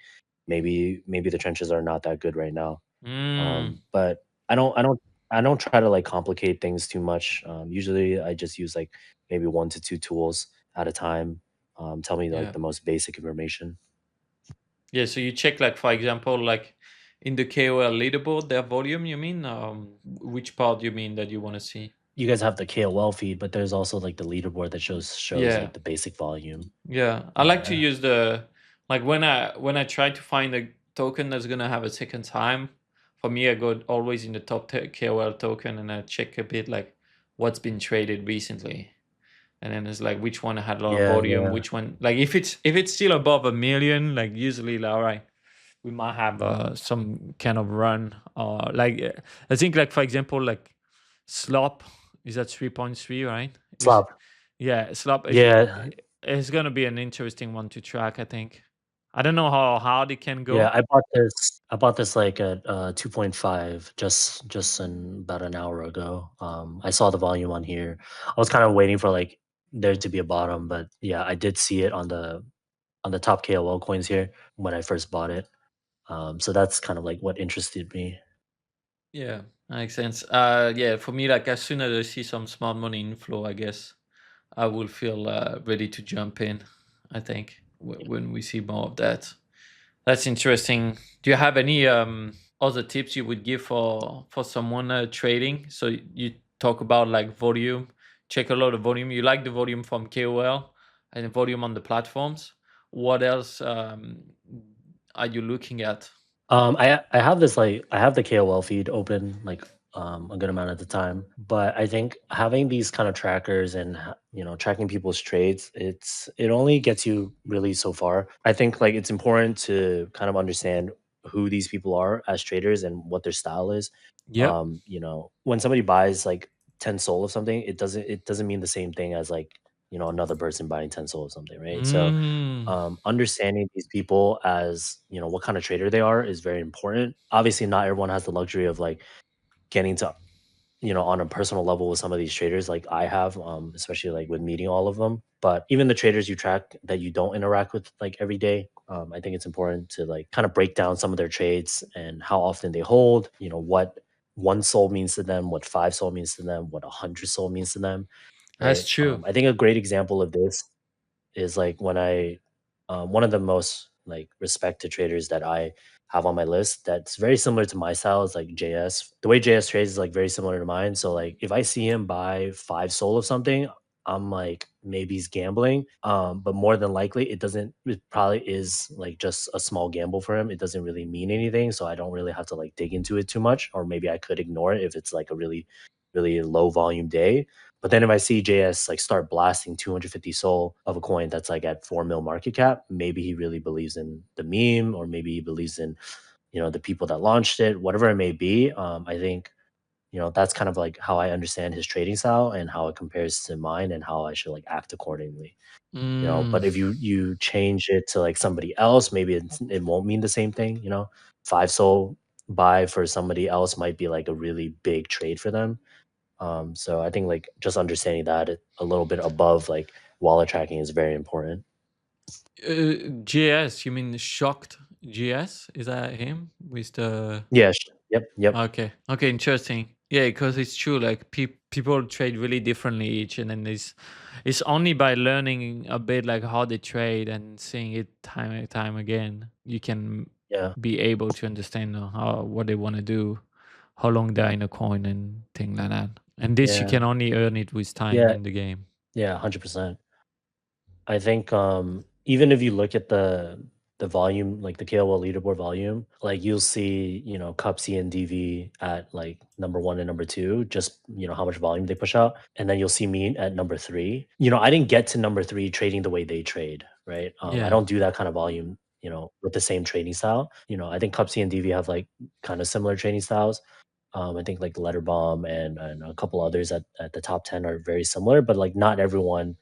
maybe the trenches are not that good right now. Mm, But I don't try to like complicate things too much. Usually I just use like maybe 1 to 2 tools at a time. Tell me like yeah. the most basic information. Yeah, so you check like for example, like in the KOL leaderboard, their volume, you mean? Which part you mean that you want to see? You guys have the KOL feed, but there's also like the leaderboard that shows Yeah. like the basic volume. Yeah. I like to Yeah. use the like when I try to find a token that's gonna have a second time, for me I go always in the top KOL token and I check a bit like what's been traded recently. And then it's like which one had a lot of Yeah, volume, yeah. which one like if it's still above a million, like usually like all right, we might have some kind of run or like I think like for example like slop is at 3.3, right? Is Slop. yeah, slop Yeah. is gonna be an interesting one to track, I think. I don't know how hard it can Yeah, go. I bought this like at 2.5 just in about an hour ago. I saw the volume on here. I was kind of waiting for like there to be a bottom, but yeah, I did see it on the top KOL coins here when I first bought it. So that's kind of like what interested me. Yeah, makes sense. Yeah, for me, like as soon as I see some smart money inflow, I guess I will feel ready to jump in. I think when we see more of that. That's interesting. Do you have any other tips you would give for someone trading? So you talk about like volume, check a lot of volume. You like the volume from KOL and the volume on the platforms. What else are you looking at? I have this like I have the KOL feed open like a good amount of the time, but I think having these kind of trackers and tracking people's trades, it only gets you really so far. I think like it's important to kind of understand who these people are as traders and what their style is. Yep. When somebody buys like 10 soul of something, it doesn't mean the same thing as like another person buying 10 soul of something, right? So Mm. understanding these people as what kind of trader they are is very important. Obviously not everyone has the luxury of like getting to on a personal level with some of these traders like I have, especially like with meeting all of them. But even the traders you track that you don't interact with like every day, I think it's important to like kind of break down some of their trades and how often they hold, what 1 soul means to them, what 5 soul means to them, what 100 soul means to them, That's right? true. I think a great example of this is like when one of the most like respected traders that I have on my list that's very similar to my style is like JS. The way JS trades is like very similar to mine. So like if I see him buy 5 soul of something, I'm like maybe he's gambling. But more than likely it probably is like just a small gamble for him. It doesn't really mean anything. So I don't really have to like dig into it too much. Or maybe I could ignore it if it's like a really, really low volume day. But then if I see JS like start blasting 250 soul of a coin that's like at 4 mil market cap, maybe he really believes in the meme, or maybe he believes in the people that launched it, whatever it may be. I think that's kind of like how I understand his trading style and how it compares to mine and how I should like act accordingly. Mm. But if you change it to like somebody else, maybe it won't mean the same thing. 5 soul buy for somebody else might be like a really big trade for them. So I think like just understanding that a little bit above like wallet tracking is very important. GS, you mean shocked GS? Is that him with the? Yeah. Yep. Okay. Okay. Interesting. Yeah, because it's true. Like people trade really differently each, and then it's only by learning a bit like how they trade and seeing it time and time again, you can Yeah. be able to understand how what they want to do, how long they're in a coin and things like that. And this you Yeah. can only earn it with time Yeah. in the game. Yeah. 100%. I think even if you look at the volume, like the KOL leaderboard volume, like you'll see, Cup C and DV at like number one and number two, just how much volume they push out. And then you'll see me at number three. I didn't get to number three trading the way they trade, right? I Yeah. don't do that kind of volume, with the same trading style. I think Cup C and DV have like kind of similar trading styles. I think like Letter Bomb and a couple others at the top 10 are very similar, but like not everyone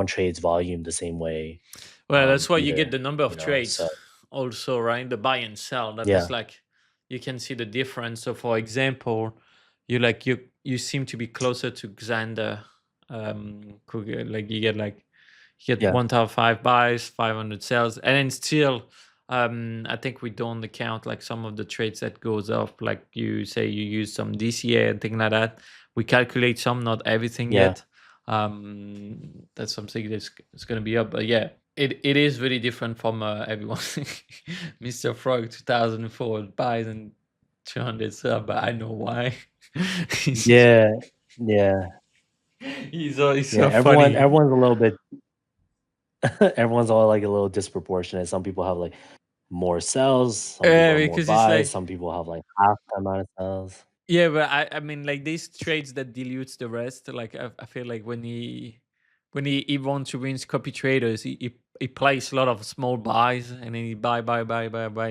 trades volume the same way, Well, that's why you get either. the number of trades So also, right? The buy and sell. That yeah, is like you can see the difference. So for example, you seem to be closer to Xander. Like you get yeah, 1,500 buys, 500 sells, and then still I think we don't account like some of the trades that goes up. Like you say you use some DCA and things like that. We calculate some, not everything yeah, yet. That's something that's going to be up, but yeah, it is really different from everyone. Mr. Frog 2004 buys and 200 sub, but I know why. he's, yeah, yeah, he's yeah. so Everyone, funny. everyone's a little bit. Everyone's all like a little disproportionate. Some people have like more sells. Some people have more Because it's buys. like, Some people have like half the amount of sells. yeah, but I mean, like these trades that dilutes the rest. Like I feel like when he wants to win copy traders, he plays a lot of small buys and then he buy.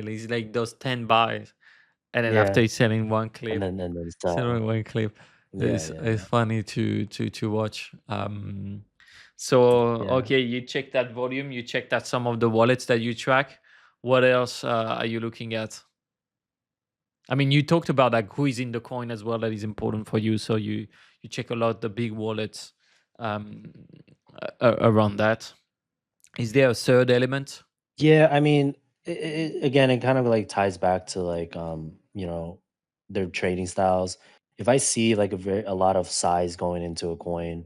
He's like those 10 buys, and then after Yeah, he's selling one and clip, then selling sell. one clip, Yeah, it's yeah, it's yeah, funny to watch. So yeah. okay, you check that volume, you check that some of the wallets that you track. What else are you looking at? I mean, you talked about like who is in the coin as well. That is important for you. So you check a lot the big wallets um, around that. Is there a third element? Yeah, I mean, again, it kind of like ties back to like their trading styles. If I see like a lot of size going into a coin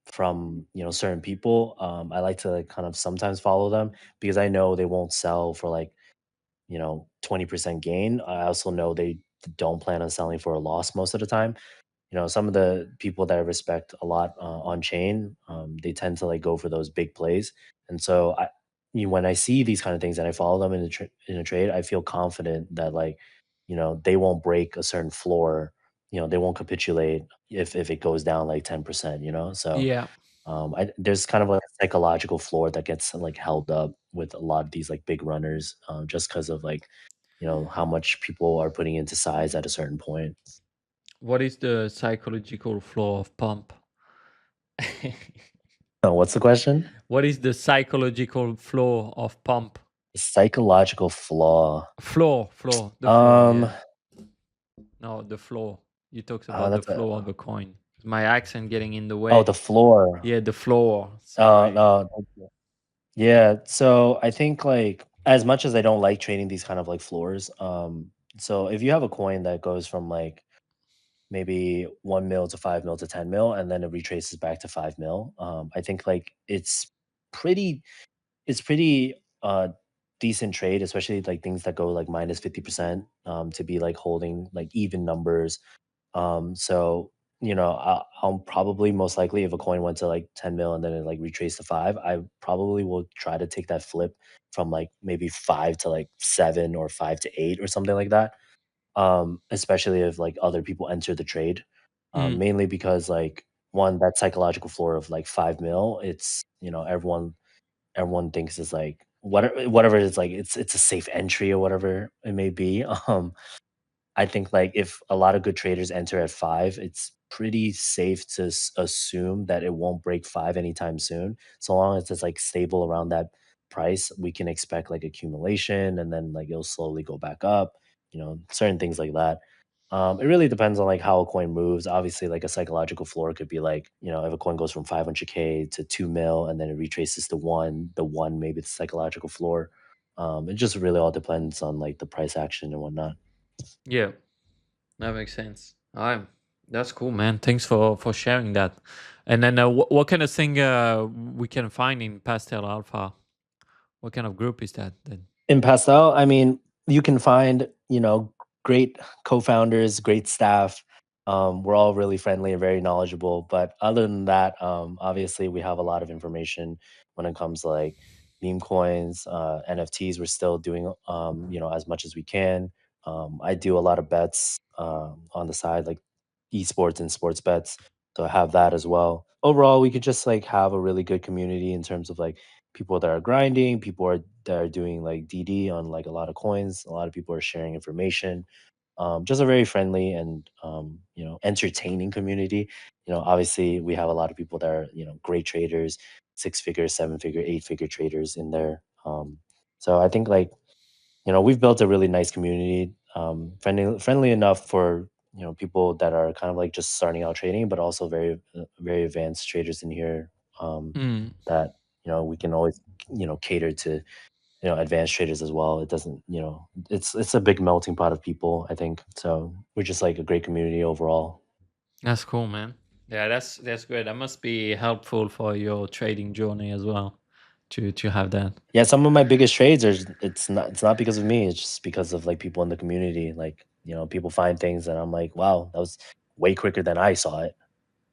from certain people, I like to like kind of sometimes follow them because I know they won't sell for like 20% gain. I also know they don't plan on selling for a loss most of the time. Some of the people that I respect a lot on chain, they tend to like go for those big plays. And so when I see these kind of things and I follow them in a trade, I feel confident that like, they won't break a certain floor. They won't capitulate if it goes down like 10%. So Yeah. there's kind of like a psychological floor that gets like held up with a lot of these like big runners, just because of like how much people are putting into size at a certain point. What is the psychological flaw of pump? Oh, what's the question? What is the psychological flaw of pump? Psychological flaw. The floor, Um, yeah. No, the floor. You talked about the that's a floor of a coin. My accent getting in the oh, way. the floor. Yeah, the floor. Sorry. No, yeah. So I think like as much as I don't like trading these kind of like floors, so if you have a coin that goes from like maybe 1 mil to 5 mil to 10 mil, and then it retraces back to 5 mil, I think like pretty it's pretty decent trade, especially like things that go like minus 50%, to be like holding like even numbers. So I'll probably most likely if a coin went to like 10 mil and then it like retraced to five, I probably will try to take that flip from like maybe five to like seven or five to eight or something like that. Especially if like other people enter the trade. Mm. Mainly because like one, that psychological floor of like 5 mil, it's everyone thinks is like whatever it's like it's a safe entry or whatever it may be. I think like if a lot of good traders enter at 5, it's pretty safe to assume that it won't break 5 anytime soon. So long as it's like stable around that price, we can expect like accumulation and then like it'll slowly go back up, certain things like that. It really depends on like how a coin moves. Obviously, like a psychological floor could be like, if a coin goes from 500K to 2 mil and then it retraces to one, the one maybe the psychological floor. It just really all depends on like the price action and whatnot. Yeah, that makes sense. That's cool, man. Thanks for sharing that. And then what kind of thing we can find in Pastel Alpha? What kind of group is that then? In Pastel, I mean, you can find, great co-founders, great staff. We're all really friendly and very knowledgeable. But other than that, obviously we have a lot of information when it comes to like meme coins, NFTs. We're still doing, as much as we can. I do a lot of bets on the side, like esports and sports bets. So I have that as well. Overall, we could just like have a really good community in terms of like people that are grinding, that are doing like DD on like a lot of coins. A lot of people are sharing information. Just a very friendly and entertaining community. Obviously we have a lot of people that are great traders, 6 figure, 7 figure, 8 figure traders in there. So I think like we've built a really nice community, friendly enough for people that are kind of like just starting out trading, but also very advanced traders in here, Mm, that we can always cater to advanced traders as well. It doesn't it's a big melting pot of people. I think so. We're just like a great community overall. that's cool, man. Yeah, that's great. That must be helpful for your trading journey as well to have that. Yeah, some of my biggest trades are it's not because of me. It's just because of like people in the community. Like people find things and I'm like, wow, that was way quicker than I saw it.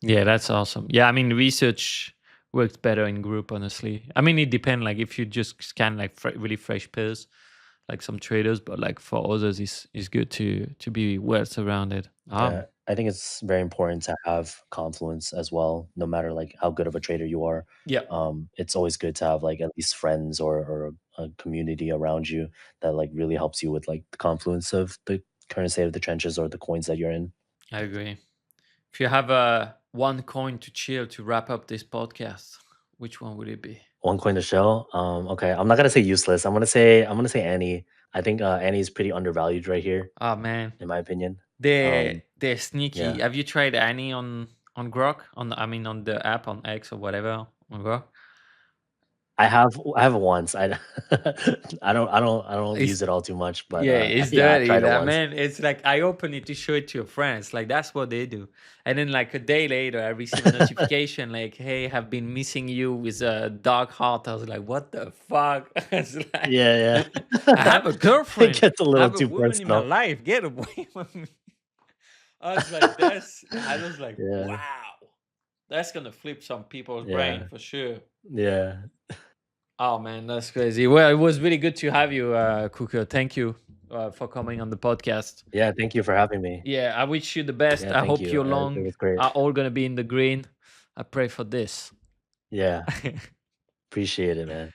Yeah, that's awesome. Yeah, I mean, research works better in group, honestly. I mean, it depends. Like, if you just scan like really fresh pairs, like some traders, but like for others, it's good to be well surrounded. Yeah, I think it's very important to have confluence as well, no matter like how good of a trader you are. Yeah, It's always good to have like at least friends or a community around you that like really helps you with like the confluence of the current state of the trenches or the coins that you're in. I agree. If you have one coin to chill to wrap up this podcast, which one would it be? One coin to shell. Okay, I'm not gonna say useless. I'm gonna say Annie. I think Annie is pretty undervalued right here, Oh man, in my opinion. they're sneaky. Yeah. Have you tried any on Grok? I mean, on the app on X or whatever on Grok? I have it once. I don't use it all too much, but Yeah, it's yeah, I've dirty, tried it like, once. man. It's like I open it to show it to your friends. Like that's what they do. And then like a day later, I receive a notification like, "Hey, have been missing you with a dark heart." I was like, "What the fuck?" It's like, Yeah, I yeah. have a It girlfriend. gets a I little have a too woman in my personal. life. Get away from me. I was like, "That's." I was like, Yeah, "Wow, that's gonna flip some people's brain yeah, for sure." yeah, Oh man, that's crazy. Well, it was really good to have you, Kuka. Thank you for coming on the podcast. yeah. Thank you for having me. Yeah, I wish you the best. Yeah, I thank hope you. your It long was great. are all gonna be in the green. I pray for this. Yeah, appreciate it, man.